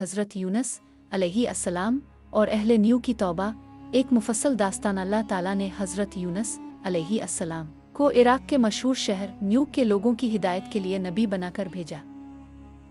हज़रत यूनुस अलैहिस्सलाम और अहले न्यू की तौबा। एक मुफस्सल दास्तान। अल्लाह ताला ने हज़रत यूनुस अलैहिस्सलाम को इराक़ के मशहूर शहर न्यू के लोगों की हिदायत के लिए नबी बनाकर भेजा।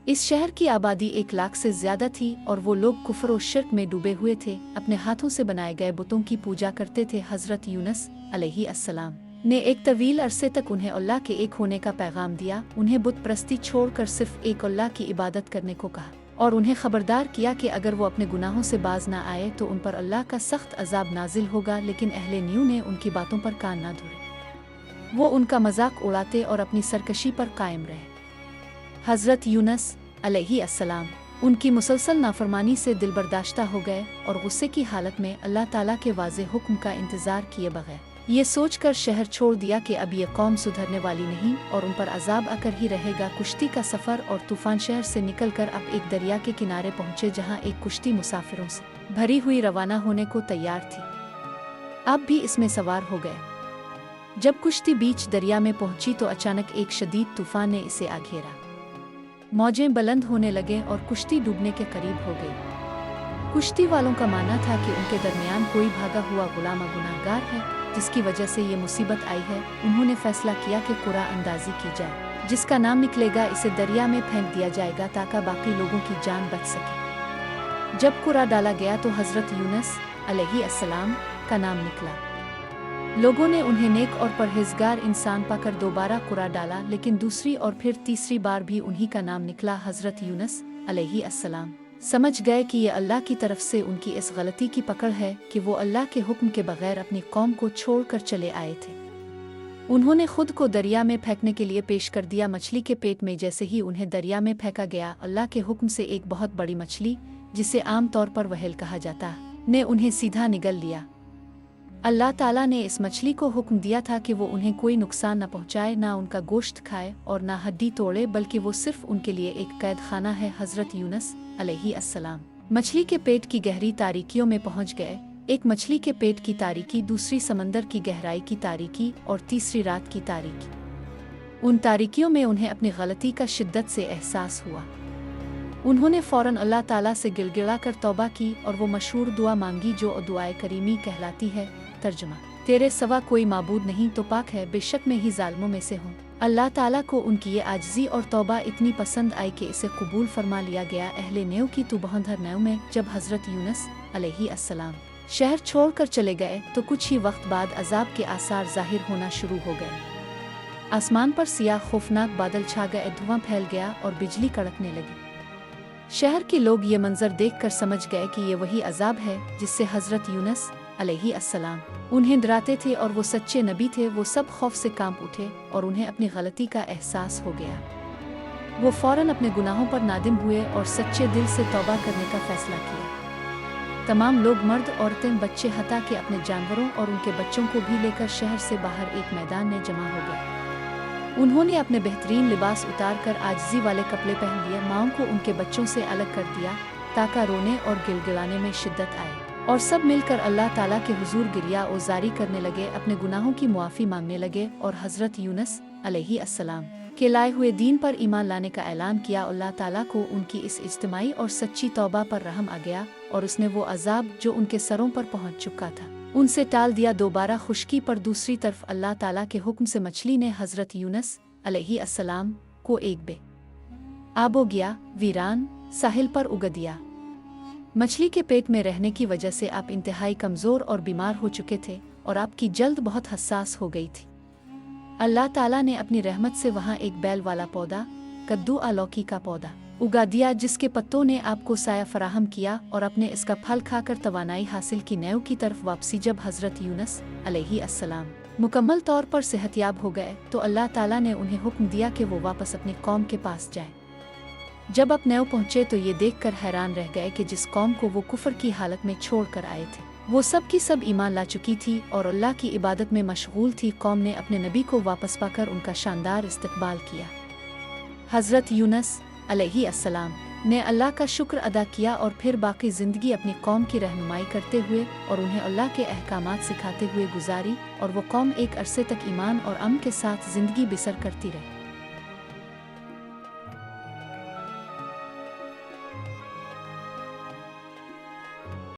इस शहर की आबादी 1 लाख से ज़्यादा थी और वो लोग कुफ्र और शिर्क में डूबे हुए थे, अपने हाथों से बनाए गए बुतों की पूजा करते थे। हज़रत यूनुस अलैहिस्सलाम ने एक तवील अरसे तक उन्हें अल्लाह के एक होने का पैगाम दिया, उन्हें बुत परस्ती छोड़कर सिर्फ एक अल्लाह की इबादत करने को कहा और उन्हें खबरदार किया कि अगर वो अपने गुनाहों से बाज ना आए तो उन पर अल्लाह का सख्त अजाब नाजिल होगा। लेकिन अहले न्यू ने उनकी बातों पर कान ना धरे, वो उनका मजाक उड़ाते और अपनी सरकशी पर कायम रहे। हज़रत यूनुस अलैहिस्सलाम उनकी मुसलसल नाफरमानी से दिलबर्दाश्ता हो गए और गुस्से की हालत में अल्लाह ताला के वाज़े हुक्म का इंतज़ार किए बगैर ये सोचकर शहर छोड़ दिया कि अब ये कौम सुधरने वाली नहीं और उन पर अजाब आकर ही रहेगा। कुश्ती का सफ़र और तूफ़ान शहर से निकलकर अब एक दरिया के किनारे पहुँचे जहाँ एक कुश्ती मुसाफिरों से भरी हुई रवाना होने को तैयार थी। आप भी इसमें सवार हो गए। जब कुश्ती बीच दरिया में पहुँची तो अचानक एक शदीद तूफ़ान ने इसे आ घेरा। मौजें बुलंद होने लगे और कुश्ती डूबने के करीब हो गई। कुश्ती वालों का मानना था कि उनके दरमियान कोई भागा हुआ गुलाम गुनाहगार है जिसकी वजह से ये मुसीबत आई है। उन्होंने फैसला किया कि कुरा अंदाजी की जाए, जिसका नाम निकलेगा इसे दरिया में फेंक दिया जाएगा ताकि बाकी लोगों की जान बच सके। जब कुरा डाला गया तो हज़रत यूनुस अलैहिस्सलाम का नाम निकला। लोगों ने उन्हें नेक और परहेजगार इंसान पाकर दोबारा कुरा डाला, लेकिन दूसरी और फिर तीसरी बार भी उन्हीं का नाम निकला। हज़रत यूनुस अलैहिस्सलाम समझ गए कि ये अल्लाह की तरफ से उनकी इस गलती की पकड़ है कि वो अल्लाह के हुक्म के बगैर अपनी कौम को छोड़कर चले आए थे। उन्होंने खुद को दरिया में फेंकने के लिए पेश कर दिया। मछली के पेट में जैसे ही उन्हें दरिया में फेंका गया, अल्लाह के हुक्म से एक बहुत बड़ी मछली, जिसे आम तौर पर व्हेल कहा जाता है, ने उन्हें सीधा निगल लिया। अल्लाह ताला ने इस मछली को हुक्म दिया था कि वो उन्हें कोई नुकसान न पहुंचाए, ना उनका गोश्त खाए और ना हड्डी तोड़े, बल्कि वो सिर्फ उनके लिए एक कैद खाना है। हज़रत यूनुस अलैहिस्सलाम मछली के पेट की गहरी तारीकियों में पहुंच गए। एक मछली के पेट की तारीकी, दूसरी समंदर की गहराई की तारीकी और तीसरी रात की तारीकी। उन तारीकियों में उन्हें अपनी गलती का शिद्दत से एहसास हुआ। उन्होंने फ़ौरन अल्लाह ताला से गिड़गिड़ा कर तौबा की और वो मशहूर दुआ मांगी जो दुआए करीमी कहलाती है। तर्जुमा: तेरे सिवा कोई माबूद नहीं तो पाक है, बेशक मैं ही जालिमों में से हूँ। अल्लाह ताला को उनकी ये आजिज़ी और तौबा इतनी पसंद आई कि इसे कबूल फरमा लिया गया। अहले नेव की तुबहर नेव में जब हज़रत यूनुस अलैहिस्सलाम शहर छोड़कर चले गए तो कुछ ही वक्त बाद अजाब के आसार ज़ाहिर होना शुरू हो गए। आसमान पर सियाह खौफनाक बादल छा गए, धुआं फैल गया और बिजली कड़कने लगी। शहर के लोग ये मंजर देखकर समझ गए कि ये वही अजाब है जिससे हज़रत यूनुस अलैहिस्सलाम उन्हें डराते थे और वो सच्चे नबी थे। वो सब खौफ से कांप उठे और उन्हें अपनी गलती का एहसास हो गया। वो फ़ौरन अपने गुनाहों पर नादिम हुए और सच्चे दिल से तौबा करने का फैसला किया। तमाम लोग, मर्द, औरतें, बच्चे, हत्ता के अपने जानवरों और उनके बच्चों को भी लेकर शहर से बाहर एक मैदान में जमा हो गए। उन्होंने अपने बेहतरीन लिबास उतार कर आजिज़ी वाले कपड़े पहन लिए, माँओं को उनके बच्चों से अलग कर दिया ताकि रोने और गिड़गिड़ाने में शिद्दत आए, और सब मिलकर अल्लाह ताला के हुजूर गिरिया और जारी करने लगे, अपने गुनाहों की मुआफ़ी मांगने लगे और हज़रत यूनुस अलैहिस्सलाम के लाए हुए दीन पर ईमान लाने का ऐलान किया। अल्लाह ताला को उनकी इस इज्तिमाई और सच्ची तौबा पर रहम आ गया और उसने वो अजाब जो उनके सरों पर पहुँच चुका था उनसे टाल दिया। दोबारा खुश्की पर दूसरी तरफ अल्लाह ताला के हुक्म से मछली ने हज़रत यूनुस अलैहिस्सलाम को एक बे आबो गया वीरान साहिल पर उगा दिया। मछली के पेट में रहने की वजह से आप इंतहाई कमज़ोर और बीमार हो चुके थे और आपकी जल्द बहुत हसास हो गई थी। अल्लाह ताला ने अपनी रहमत से वहाँ एक बैल वाला पौधा, कद्दू लौकी का पौधा उगा दिया, जिसके पत्तों ने आपको साया फराहम किया और अपने इसका फल खाकर तवानाई हासिल की। नेव की तरफ वापसी जब हज़रत यूनुस अलैहिस्सलाम मुकम्मल तौर पर सेहतयाब हो गए तो अल्लाह ताला ने उन्हें हुक्म दिया कि वो वापस अपनी कौम के पास जाएं। जब अब नेव पहुँचे तो ये देखकर हैरान रह गए कि जिस कौम को वो कुफ्र की हालत में छोड़ कर आए थे वो सब की सब ईमान ला चुकी थी और अल्लाह की इबादत में मशगूल थी। कौम ने अपने नबी को वापस पाकर उनका शानदार इस्तकबाल किया। हज़रत यूनुस अलैहिस्सलाम ने अल्लाह का शुक्र अदा किया और फिर बाकी ज़िंदगी अपनी कौम की रहनुमाई करते हुए और उन्हें अल्लाह के अहकामात सिखाते हुए गुजारी और वो कौम एक अरसे तक ईमान और अमन के साथ ज़िंदगी बसर करती रही।